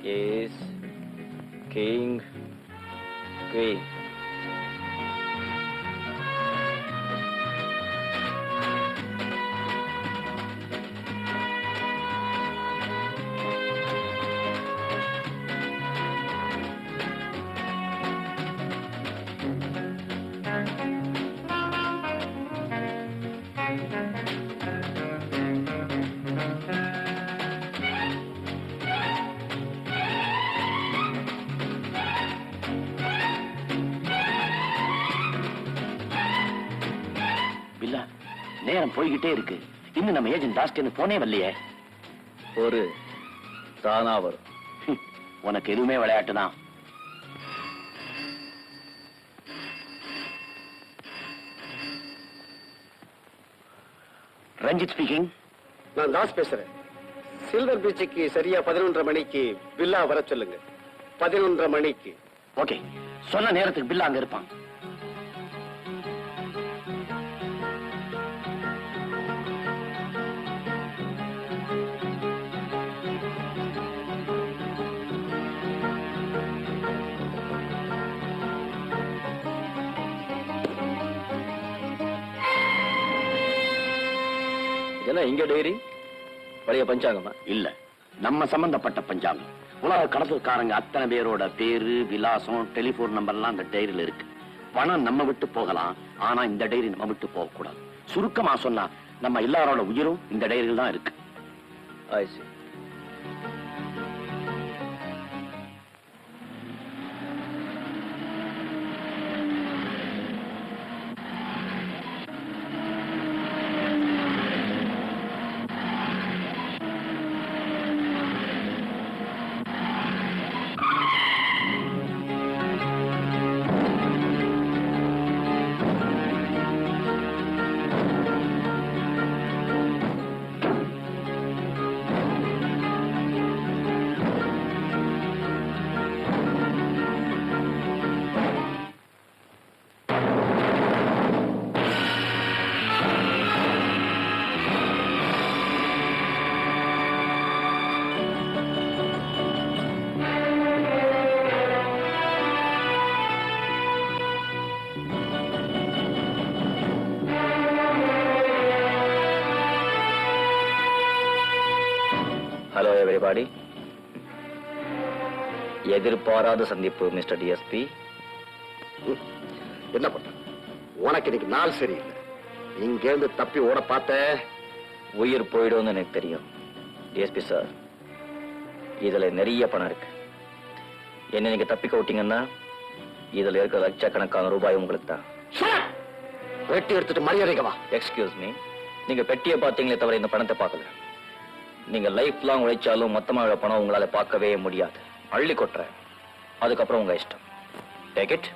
Ace, King, Queen. நேரம் போய்கிட்டே இருக்கு. இன்னும் நம்ம ஏஜென்ட் டாஸ்க்கு போனே வரலையே. ஒரு தானா வரும். உனக்கு எதுவுமே விளையாட்டு தான். ரஞ்சித் ஸ்பீக்கிங். நான் தாஸ் பேசுறேன். சில்வர் பீச்சுக்கு சரியா 11:30 மணிக்கு பில்லா வர சொல்லுங்க. 11:30 மணிக்கு. ஓகே, சொன்ன நேரத்துக்கு பில்லா அங்க இருப்பான். இதெல்லாம் இங்க டைரி பழைய பஞ்சாங்கமா? இல்ல, நம்ம சம்பந்தப்பட்ட பஞ்சாங்கம். உலக கடத்தல்காரங்க அத்தனை பேரோட பேரு, விலாசம், டெலிபோன் நம்பர்லாம் அந்த டைரியில இருக்கு. பணம் நம்ம விட்டு போகலாம், ஆனா இந்த டைரி நம்ம விட்டு போக கூடாது. சுருக்கமா சொன்னா நம்ம எல்லாரோட உயிரும் இந்த டைரியில் தான் இருக்கு. I see. ஹலோ எவரிபாடி. எதிர்பாராத சந்திப்பு மிஸ்டர் டிஎஸ்பி. என்ன பண்ற? உனக்கு இன்னைக்கு நாள் சரியில்லை. இங்கேருந்து தப்பி ஓட பார்த்த உயிர் போயிடும்னு எனக்கு தெரியும். டிஎஸ்பி சார், இதுல நிறைய பணம் இருக்கு. என்ன நீங்க தப்பிக்க விட்டீங்கன்னா இதுல இருக்கிற லட்சக்கணக்கான ரூபாய் உங்களுக்கு தான். வெட்டி எடுத்துட்டு மரியாதைக்கு வா. எக்ஸ்கியூஸ் மீ, நீங்க பெட்டியை பார்த்தீங்களே தவிர இந்த பணத்தை பார்க்கல. நீங்க லைஃப் லாங் உழைச்சாலும் மொத்தமாக பணம் உங்களால பார்க்கவே முடியாது. அள்ளி கொட்டுறேன், அதுக்கப்புறம் உங்க இஷ்டம். Take it.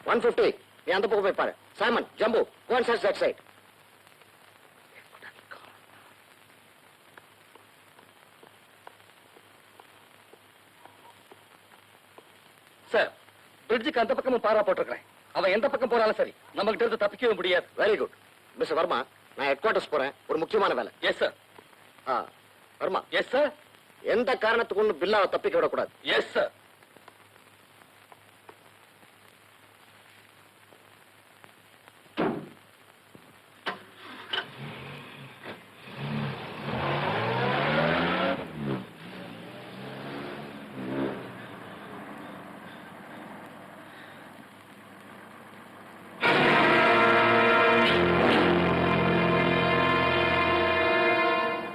150. நீ அந்த பக்கம் போய் பாரு. Saman, Jambu, go and search that side. Sir, பிரிட்ஜுக்கு அந்த பக்கமும் பாரா போட்டிருக்கிறேன். அவன் எந்த பக்கம் போனாலும் சரி, நம்ம கிட்ட இருந்து தப்பிக்கவே முடியாது. Very good. மிஸ்டர் வர்மா, நான் ஹெட் குவார்டர்ஸ் போறேன். ஒரு முக்கியமான வேலை. Yes sir. Varma, yes sir. எந்த காரணத்துக்கு ஒண்ணு பில்லாவை தப்பிக்க விடக்கூடாது. Yes sir.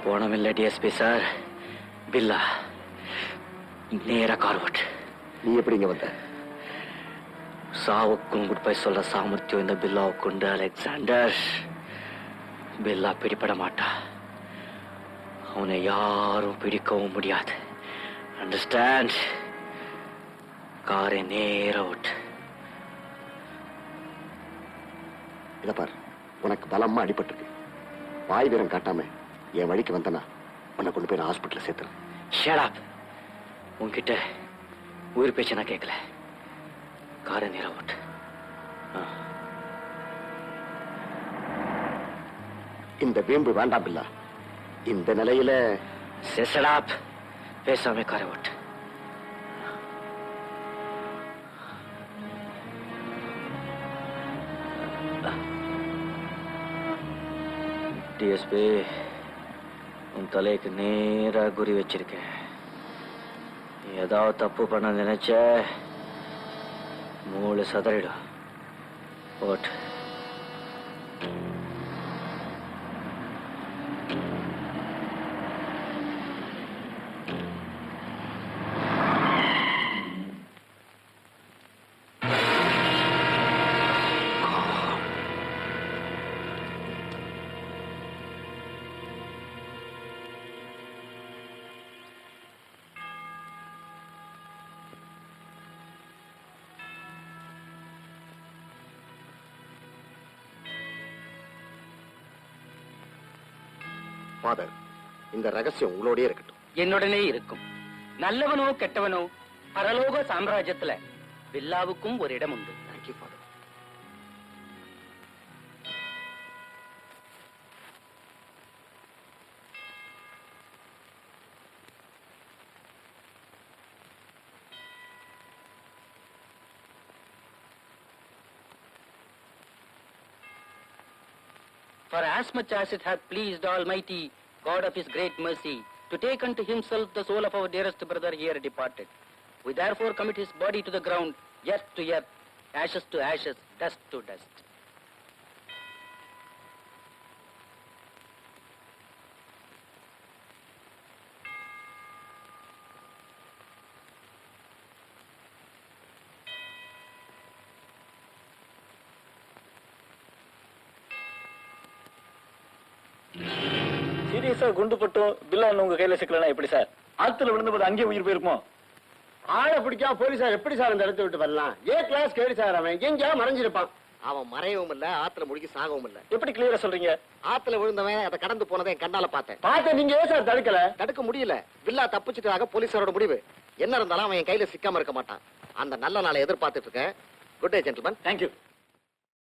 போனமில்லை டிஎஸ்பி சார். பில்லா நேரா கார்வட். நீ எப்படி இங்க வந்த? சாவுக்கும் குட் பை சொல்ற சாமர்த்தியம் இந்த பில்லாவுக்கு உண்டு அலெக்சாண்டர். பில்லா பிடிபட மாட்டா. அவனை யாரும் பிடிக்கவும் முடியாது. அண்டர்ஸ்டாண்ட்? காரை நேரா விட்டு. இத பார், உனக்கு பலமா அடிபட்டிருக்கு. வாய் வீரம் காட்டாம என் வழிக்கு வந்தனா உன்னை கொண்டு போய் நான் ஹாஸ்பிட்டல்ல சேர்த்துறேன். ஷட் உன்கிட்ட உயிர் பேச்ச நான் கேட்கல. காரை நேரா விட்டு. இந்த வீம்பு வேண்டாம் பில்லா. இந்த நிலையில செசடாப் பேசாம காரை விட்டு. டிஎஸ்பி, உன் தலைக்கு நேரா குறி வச்சிருக்கேன். நீ ஏதாவது தப்பு பண்ண நினைச்ச மூளை சதறிடும். ஓட். ஃபாதர், இந்த ரகசியம் உங்களோடயே இருக்கட்டும். என்னுடனே இருக்கும். நல்லவனோ கெட்டவனோ பரலோக சாம்ராஜ்யத்துல பில்லாவுக்கும் ஒரு இடம் உண்டு. Thank you father. For as much as it hath pleased Almighty God of His great mercy to take unto Himself the soul of our dearest brother here departed, we therefore commit his body to the ground, earth to earth, ashes to ashes, dust to dust. சீரியஸா குண்டு பட்டும் பில்லா உங்க கையில சிக்கலனா எப்படி sir? ஆத்துல விழுந்தபோது அங்கேயே உயிர் போயிருக்குமோ? ஆளை பிடிக்காம போலீசார் எப்படி சார் இந்த இடத்தை விட்டு வரலாம்? ஏ கிளாஸ் கேடி சார், அவன் எங்கேயா மறைஞ்சிருப்பான். அவன் மறையவும் இல்ல, ஆத்துல முழுகி சாகவும் இல்ல. எப்படி கிளியரா சொல்றீங்க? ஆத்துல விழுந்தவன் அதை கடந்து போனதை என் கண்ணால பார்த்தேன். பார்த்த நீங்க ஏன் சார் தடுக்கல? தடுக்க முடியல. பில்லா தப்பிச்சுட்டாக போலீசாரோட முடிவு. என்ன இருந்தாலும் அவன் என் கையில சிக்காம இருக்க மாட்டான். அந்த நல்ல நாளை எதிர்பார்த்துட்டு இருக்கேன். Good day gentleman. தேங்க்யூ.